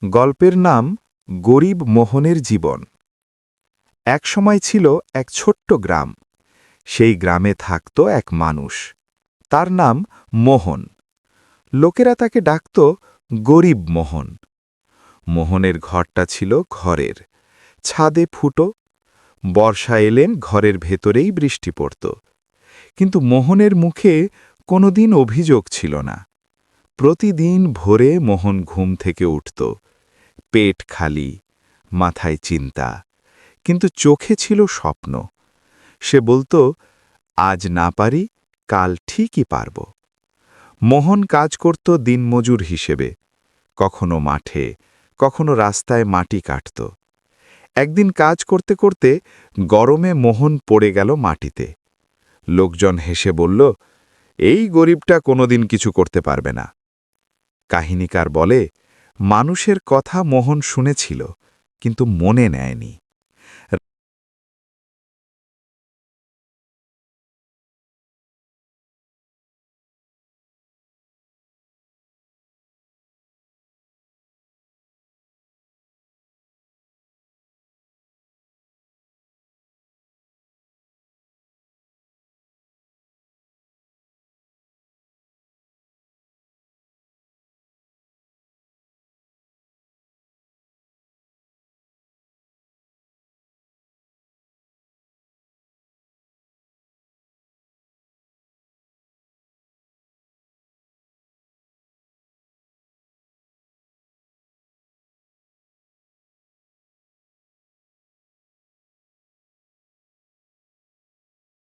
গল্পের নাম গরিব মোহনের জীবন। এক সময় ছিল এক ছোট্ট গ্রাম। সেই গ্রামে থাকত এক মানুষ। তার নাম মোহন। লোকেরা তাকে ডাকত গরিব মোহন। মোহনের ঘরটা ছিল ঘরের ছাদে ফুটো। বর্ষা এলেন ঘরের ভেতরেই বৃষ্টি পড়ত। কিন্তু মোহনের মুখে কোনোদিন অভিযোগ ছিল না। প্রতিদিন ভোরে মোহন ঘুম থেকে উঠত, পেট খালি, মাথায় চিন্তা, কিন্তু চোখে ছিল স্বপ্ন। সে বলত, আজ না পারি, কাল ঠিকই পারব। মোহন কাজ করত দিনমজুর হিসেবে, কখনো মাঠে, কখনো রাস্তায় মাটি কাটত। একদিন কাজ করতে করতে গরমে মোহন পড়ে গেল মাটিতে। লোকজন হেসে বলল, এই গরিবটা কোনোদিন কিছু করতে পারবে না। কাহিনীকার বলে, মানুষের কথা মোহন শুনেছিল, কিন্তু মনে নেয়নি।